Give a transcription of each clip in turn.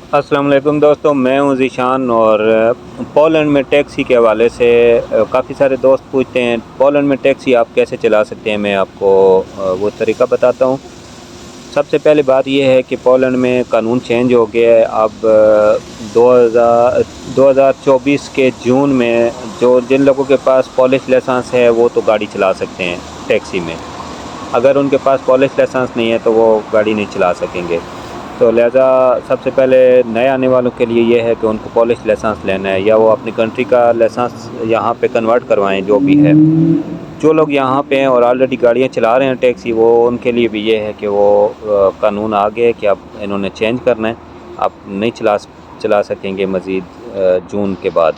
अस्सलाम वालेकुम दोस्तों, मैं हूं ज़ीशान। और पोलैंड में टैक्सी के हवाले से काफ़ी सारे दोस्त पूछते हैं पोलैंड में टैक्सी आप कैसे चला सकते हैं। मैं आपको वो तरीका बताता हूं। सबसे पहले बात यह है कि पोलैंड में कानून चेंज हो गया है। अब 2024 के जून में जिन लोगों के पास पॉलिश लाइसेंस है वो तो गाड़ी चला सकते हैं टैक्सी में। अगर उनके पास पॉलिश लाइसेंस नहीं है तो वो गाड़ी नहीं चला सकेंगे। तो लिहाजा सबसे पहले नए आने वालों के लिए ये है कि उनको पॉलिश लाइसेंस लेना है, या वो अपनी कंट्री का लाइसेंस यहाँ पे कन्वर्ट करवाएं जो भी है। जो लोग यहाँ पे हैं और ऑलरेडी गाड़ियाँ चला रहे हैं टैक्सी, वो उनके लिए भी ये है कि वो कानून आ गया है कि अब इन्होंने चेंज करना है। आप नहीं चला सकेंगे मज़ीद जून के बाद।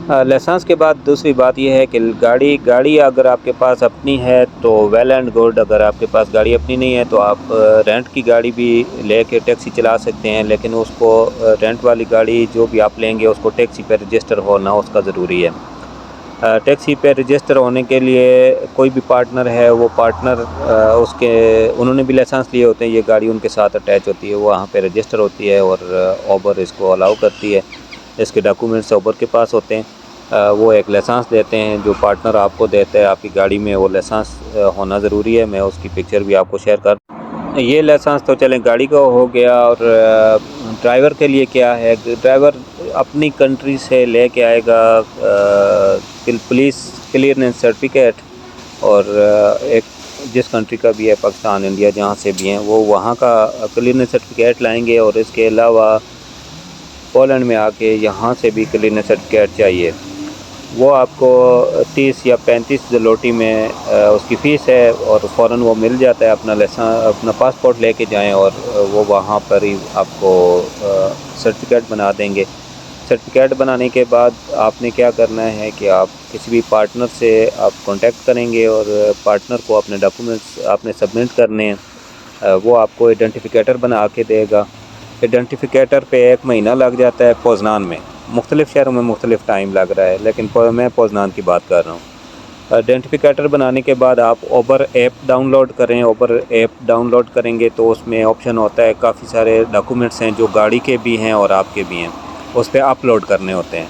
लाइसेंस के बाद दूसरी बात यह है कि गाड़ी अगर आपके पास अपनी है तो वेल एंड गुड। अगर आपके पास गाड़ी अपनी नहीं है तो आप रेंट की गाड़ी भी लेके टैक्सी चला सकते हैं, लेकिन उसको रेंट वाली गाड़ी जो भी आप लेंगे उसको टैक्सी पे रजिस्टर होना उसका ज़रूरी है। टैक्सी पे रजिस्टर होने के लिए कोई भी पार्टनर है, वो पार्टनर उसके उन्होंने भी लाइसेंस लिए होते हैं, ये गाड़ी उनके साथ अटैच होती है, वो वहाँ पे रजिस्टर होती है और ओबर इसको अलाउ करती है। इसके डॉक्यूमेंट्स ओबर के पास होते हैं। वो एक लाइसेंस देते हैं जो पार्टनर आपको देता है आपकी गाड़ी में, वो लाइसेंस होना ज़रूरी है। मैं उसकी पिक्चर भी आपको शेयर कर। ये लाइसेंस तो चलें गाड़ी का हो गया। और ड्राइवर के लिए क्या है, ड्राइवर अपनी कंट्री से लेके आएगा पुलिस क्लियरेंस सर्टिफिकेट, और एक जिस कंट्री का भी है, पाकिस्तान इंडिया जहाँ से भी हैं, वो वहाँ का क्लियरेंस सर्टिफिकेट लाएंगे। और इसके अलावा पोलैंड में आके यहाँ से भी क्लीनेस सर्टिफिकेट चाहिए। वो आपको 30 या 35 ज़लोटी में उसकी फ़ीस है और फ़ौरन वो मिल जाता है। अपना पासपोर्ट लेके जाएं और वो वहाँ पर ही आपको सर्टिफिकेट बना देंगे। सर्टिफिकेट बनाने के बाद आपने क्या करना है कि आप किसी भी पार्टनर से आप कांटेक्ट करेंगे और पार्टनर को अपने डॉक्यूमेंट्स आपने सबमिट करने हैं। वो आपको आइडेंटिफिकेटर बना के देगा। आइडेंटिफिकेटर पे 1 महीना लग जाता है पोजनान में। मुख्तलिफ़ शहरों में मुख्तलिफ़ टाइम लग रहा है, लेकिन मैं पोजनान की बात कर रहा हूँ। आइडेंटिफिकेटर बनाने के बाद आप ओबर ऐप डाउनलोड करें। ओबर ऐप डाउनलोड करेंगे तो उसमें ऑप्शन होता है, काफ़ी सारे डॉक्यूमेंट्स हैं जो गाड़ी के भी हैं और आपके भी हैं, उस पर अपलोड करने होते हैं।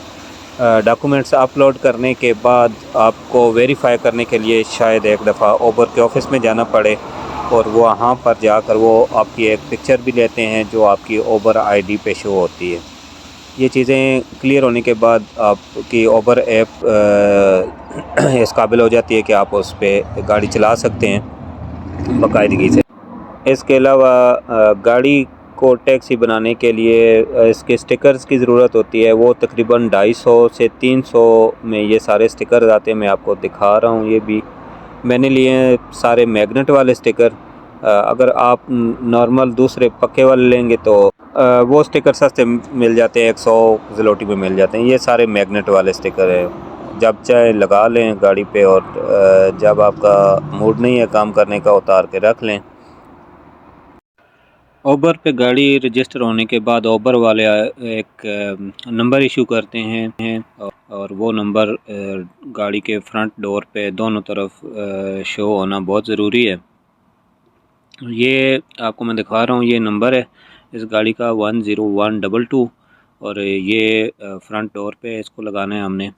डॉक्यूमेंट्स अपलोड करने के बाद आपको वेरीफाई करने के लिए शायद एक दफ़ा ओबर के ऑफ़िस में जाना पड़े, और वो वहाँ पर जाकर वो आपकी एक पिक्चर भी लेते हैं जो आपकी ओबर आईडी पे शो होती है। ये चीज़ें क्लियर होने के बाद आपकी ओबर ऐप इस काबिल हो जाती है कि आप उस पर गाड़ी चला सकते हैं बाकायदगी से। इसके अलावा गाड़ी को टैक्सी बनाने के लिए इसके स्टिकर्स की ज़रूरत होती है। वो तकरीबन 250 से 300 में ये सारे स्टिकर आते हैं। मैं आपको दिखा रहा हूँ, ये भी मैंने लिए हैं सारे मैग्नेट वाले स्टिकर। अगर आप नॉर्मल दूसरे पक्के वाले लेंगे तो वो स्टिकर सस्ते मिल जाते हैं, 100 ज़लोटी में मिल जाते हैं। ये सारे मैग्नेट वाले स्टिकर हैं, जब चाहे लगा लें गाड़ी पे, और जब आपका मूड नहीं है काम करने का उतार के रख लें। ओबर पे गाड़ी रजिस्टर होने के बाद ओबर वाले एक नंबर इशू करते हैं, और वो नंबर गाड़ी के फ्रंट डोर पे दोनों तरफ शो होना बहुत ज़रूरी है। ये आपको मैं दिखा रहा हूँ, ये नंबर है इस गाड़ी का 10122, और ये फ्रंट डोर पे इसको लगाना है हमने।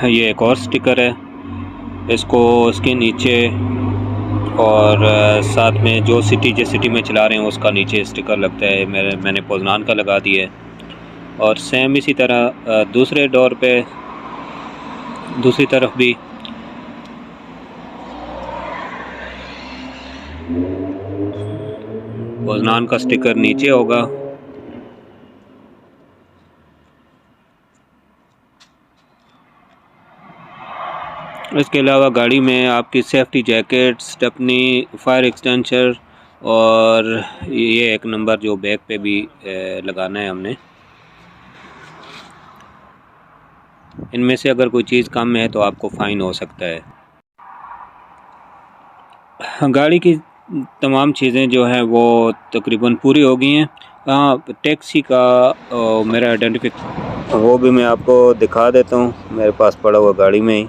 ये एक और स्टिकर है, इसको इसके नीचे और साथ में जो जिस सिटी में चला रहे हैं उसका नीचे स्टिकर लगता है। मैंने पोजनान का लगा दिया है। और सेम इसी तरह दूसरे डोर पे दूसरी तरफ भी पोजनान का स्टिकर नीचे होगा। इसके अलावा गाड़ी में आपकी सेफ्टी जैकेट, स्टेपनी, फायर एक्सटेंशर, और ये एक नंबर जो बैक पे भी लगाना है हमने। इनमें से अगर कोई चीज़ कम है तो आपको फ़ाइन हो सकता है। गाड़ी की तमाम चीज़ें जो हैं वो तकरीबन पूरी हो गई हैं। हाँ, टैक्सी का मेरा आइडेंटिफिकेशन वो भी मैं आपको दिखा देता हूँ, मेरे पास पड़ा हुआ गाड़ी में ही।